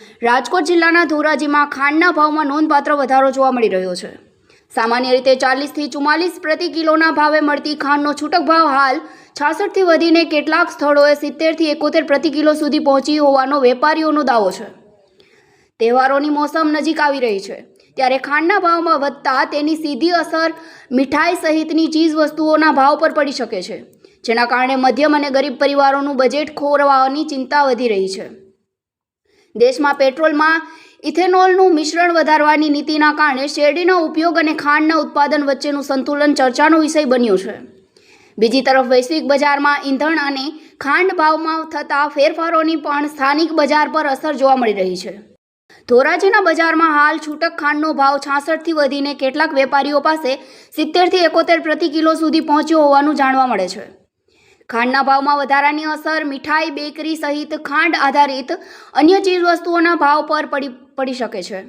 રાજકોટ જિલ્લાના ધોરાજીમાં ખાંડના ભાવમાં નોંધપાત્ર વધારો જોવા મળી રહ્યો છે। સામાન્ય રીતે 40 થી 44 પ્રતિ કિલોના ભાવે મળતી ખાંડનો છૂટક ભાવ હાલ 66 થી વધીને કેટલાક સ્થળોએ 70 થી 71 પ્રતિ કિલો સુધી પહોંચી હોવાનો વેપારીઓનો દાવો છે। તહેવારોની મોસમ નજીક આવી રહી છે ત્યારે ખાંડના ભાવમાં વધતા તેની સીધી અસર મીઠાઈ સહિતની ચીજ વસ્તુઓના ભાવ પર પડી શકે છે, જેના કારણે મધ્યમ અને ગરીબ પરિવારોનું બજેટ ખોરવાની ચિંતા વધી રહી છે। દેશમાં પેટ્રોલમાં ઇથેનોલનું મિશ્રણ વધારવાની નીતિના કારણે શેરડીનો ઉપયોગ અને ખાંડના ઉત્પાદન વચ્ચેનું સંતુલન ચર્ચાનો વિષય બન્યો છે। બીજી તરફ વૈશ્વિક બજારમાં ઈંધણ અને ખાંડ ભાવમાં થતા ફેરફારોની પણ સ્થાનિક બજાર પર અસર જોવા મળી રહી છે। ધોરાજીના બજારમાં હાલ છૂટક ખાંડનો ભાવ 66 થી વધીને કેટલાક વેપારીઓ પાસે 70 થી 71 પ્રતિ કિલો સુધી પહોંચ્યો હોવાનું જાણવા મળે છે। ખાંડના ભાવમાં વધારાની અસર મીઠાઈ, બેકરી સહિત ખાંડ આધારિત અન્ય ચીજવસ્તુઓના ભાવ પર પડી શકે છે।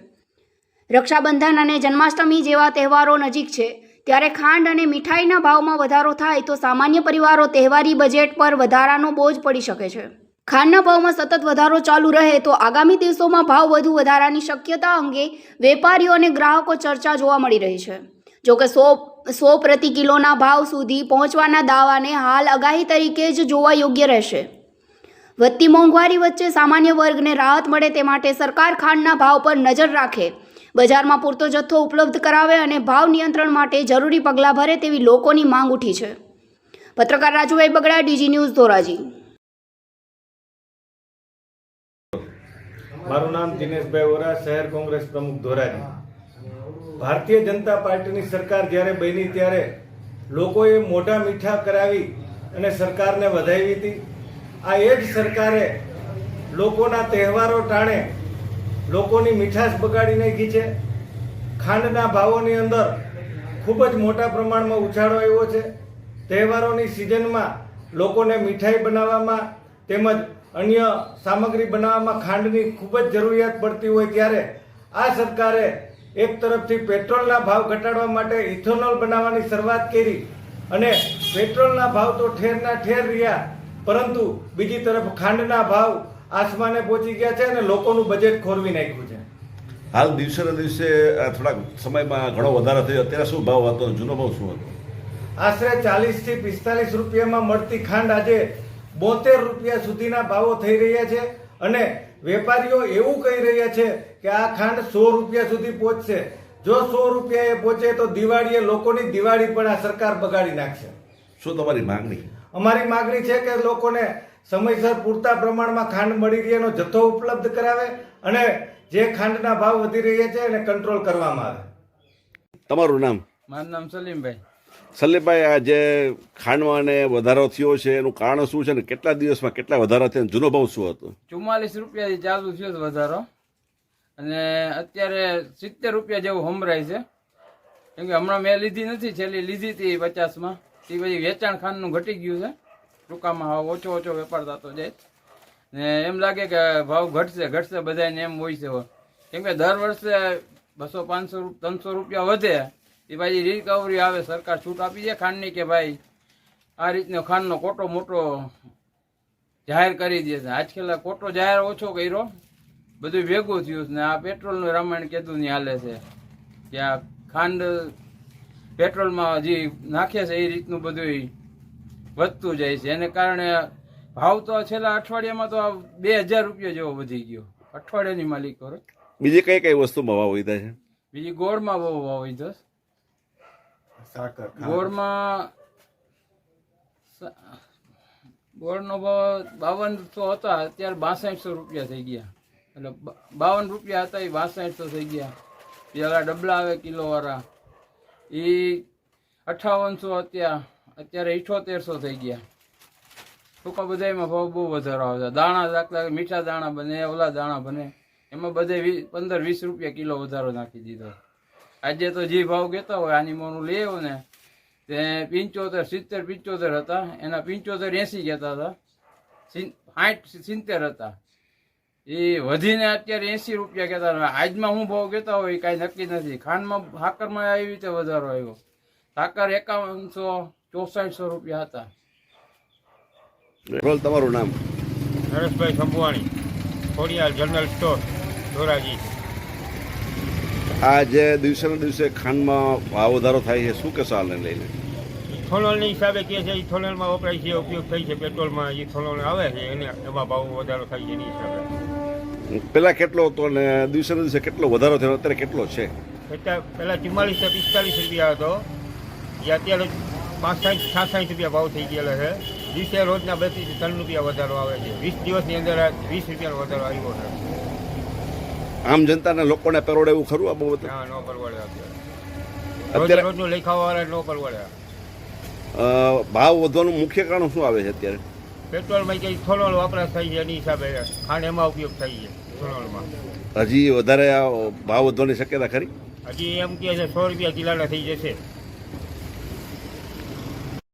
રક્ષાબંધન અને જન્માષ્ટમી જેવા તહેવારો નજીક છે ત્યારે ખાંડ અને મીઠાઈના ભાવમાં વધારો થાય તો સામાન્ય પરિવારો તહેવારી બજેટ પર વધારાનો બોજ પડી શકે છે। ખાંડના ભાવમાં સતત વધારો ચાલુ રહે તો આગામી દિવસોમાં ભાવ વધુ વધારાની શક્યતા અંગે વેપારીઓ અને ગ્રાહકો ચર્ચા જોવા મળી રહી છે। જોકે 100 પ્રતિ કિલોના ભાવ સુધી પહોંચવાના દાવાને હાલ આગાહી તરીકે જ જોવા યોગ્ય રહેશે। વધતી મોંઘવારી વચ્ચે સામાન્ય વર્ગને રાહત મળે તે માટે સરકાર ખાંડના ભાવ પર નજર રાખે, બજારમાં પૂરતો જથ્થો ઉપલબ્ધ કરાવે અને ભાવ નિયંત્રણ માટે જરૂરી પગલાં ભરે તેવી લોકોની માંગ ઉઠી છે। પત્રકાર રાજુભાઈ બગડા, ડીજી ન્યૂઝ, ધોરાજી। મારું નામ દિનેશભાઈ વોરા, શહેર કોંગ્રેસ પ્રમુખ, ધોરાજી। ભારતીય જનતા પાર્ટીની સરકાર જ્યારે બની ત્યારે લોકોએ મોઢા મીઠા કરાવી અને સરકારને વધાવી હતી। આ એ જ સરકારે લોકોના તહેવારો ટાણે લોકોની મીઠાશ બગાડી નાખી છે। ખાંડના ભાવોની અંદર ખૂબ જ મોટા પ્રમાણમાં ઉછાળો આવ્યો છે। તહેવારોની સિઝનમાં લોકોને મીઠાઈ બનાવવામાં તેમજ અન્ય સામગ્રી બનાવવામાં ખાંડની ખૂબ જ જરૂરિયાત પડતી હોય ત્યારે આ સરકારે એક તરફથી પેટ્રોલના ભાવ ઘટાડવા માટે ઇથેનોલ બનાવવાની શરૂઆત કરી અને પેટ્રોલના ભાવ તો ઠેરના ઠેર રહ્યા, પરંતુ બીજી તરફ ખાંડના ભાવ આસમાને પહોંચી ગયા છે અને લોકોનું બજેટ ખોરવી નાખ્યું છે। હાલ દિવસે ને દિવસે થોડાક સમયમાં ઘણો વધારો થયો, અત્યારે શું ભાવ હતો, જૂનો ભાવ શું હતો? આશરે 40 થી 45 રૂપિયામાં મળતી ખાંડ આજે 72 રૂપિયા સુધીના ભાવો થઈ રહ્યા છે અને વેપારીઓ એવું કહી રહ્યા છે કે આ ખાંડ 100 રૂપિયા સુધી પહોંચશે। જો 100 રૂપિયાએ પહોંચે તો દિવાળીએ લોકોની દિવાળી પણ આ સરકાર બગાડી નાખશે। શું તમારી માંગણી? અમારી માંગણી છે કે લોકોને સમયસર પૂરતા પ્રમાણમાં ખાંડ મળી રહે એનો જથ્થો ઉપલબ્ધ કરાવે અને જે ખાંડના ભાવ વધી રહ્યા છે એને કંટ્રોલ કરવામાં આવે। તમારું નામ? મારું નામ સલીમભાઈ। સલીમભાઈ, આ જે ખાંડમાં ને વધારો થયો છે એનું કારણ શું છે ને કેટલા દિવસમાં કેટલા વધારા થયા? જૂનો ભાવ શું હતો? 44 રૂપિયાથી ચાલુ થયો છે વધારો અને અત્યારે 70 રૂપિયા જેવું હમરાય છે, કેમ કે હમણાં મેં લીધી નથી, છેલ્લી લીધી હતી 50માં, તે પછી વેચાણ ખાંડનું ઘટી ગયું છે। ટૂંકામાં ઓછો વેપાર થતો જાય ને એમ લાગે કે ભાવ ઘટશે બધાને એમ હોય છે, કેમ કે દર વર્ષે 200, 500, 300 રૂપિયા વધે એ ભાઈ રિકવરી આવે, સરકાર છૂટ આપી છે ખાંડની કે ભાઈ આ રીતનો ખાંડનો કોટો મોટો જાહેર કરી દે છે। આજકાલ કોટો જાહેર ઓછો કર્યો, બધું ભેગું થયું ને આ પેટ્રોલનું રામાયણ કીધું નહીં હાલે છે કે આ ખાંડ પેટ્રોલમાં જે નાખે છે એ રીતનું બધું વધતું જાય છે, એને કારણે ભાવ તો છેલ્લા અઠવાડિયામાં તો 2000 રૂપિયા જેવો વધી ગયો અઠવાડિયાની માલિકો। બીજી કઈ કઈ વસ્તુમાં ભાવ વધ્યા છે? બીજી ગોળમાં બહુ ભાવ વધ્યો છે। ગોળનો ભાવ 5200 હતા, અત્યારે 6200 રૂપિયા થઈ ગયા, એટલે 52 રૂપિયા હતા એ 6200 થઈ ગયા। પેલા ડબલા આવે કિલો વાળા એ 5800 હતા, અત્યારે 7800 થઈ ગયા। ટૂંકા બધામાં ભાવ બહુ વધારો આવે છે। દાણા દાખલા મીઠા દાણા બને, ઓલા દાણા બને, એમાં બધે 15-20 રૂપિયા કિલો વધારો નાખી દીધો। આજે તો જે ભાવ કહેતા હોય આની મોનું લઈ આવ્યો ને તે 75, 70, 75 હતા, એના 75, 80 કહેતા હતા, 60, 70 હતા, એ વધીને અત્યારે 80 રૂપિયા કહેતા હતા। આજમાં હું ભાવ કહેતા હોય કાંઈ નક્કી નથી। ખાંડમાં સાકરમાં આવી રીતે વધારો આવ્યો, સાકર 5100, 6400 રૂપિયા હતા। તમારું નામ? Nareshbhai Sambhavani, Khodiyar general store. ધોરાજી. આ જે દિવસે ને દિવસે ખાંડમાં ભાવ વધારો થાય છે, શું કહેશો આને લઈને? ઇથોનોલની હિસાબે કહે છે ઇથોનોલમાં વપરાય છે, ઉપયોગ થાય છે, પેટ્રોલમાં ઇથોનોલ આવે છે એને એમાં ભાવ વધારો થાય છે એની હિસાબે. પેલા કેટલો હતો ને દિવસે ને દિવસે કેટલો વધારો થયો, અત્યારે કેટલો છે? પહેલાં 44 થી 45 રૂપિયા હતો, જે અત્યારે 65-66 રૂપિયા ભાવ થઈ ગયેલો છે. દિવસે રોજના 2 થી 3 રૂપિયા વધારો આવે છે. 20 દિવસની અંદર 20 રૂપિયાનો વધારો આવ્યો છે. આમ જનતાને લોકોને પરવડે એવું ખરું આ બાબતે? ના, ન પરવડે અત્યારે. અત્યારે- રોજનું લેખાવાળા ન પરવડે. ભાવ વધવાનું મુખ્ય કારણ શું આવે છે અત્યારે? પેટ્રોલમાં કે ઇથોનોલ વપરાશ થાય છે એની હિસાબે ખાંડ એમાં ઉપયોગ થાય છે ઇથોનોલમાં. હજી વધારે આ ભાવ વધવાની શક્યતા ખરી? હજી એમ કહે છે 100 રૂપિયા કિલોના થઈ જશે.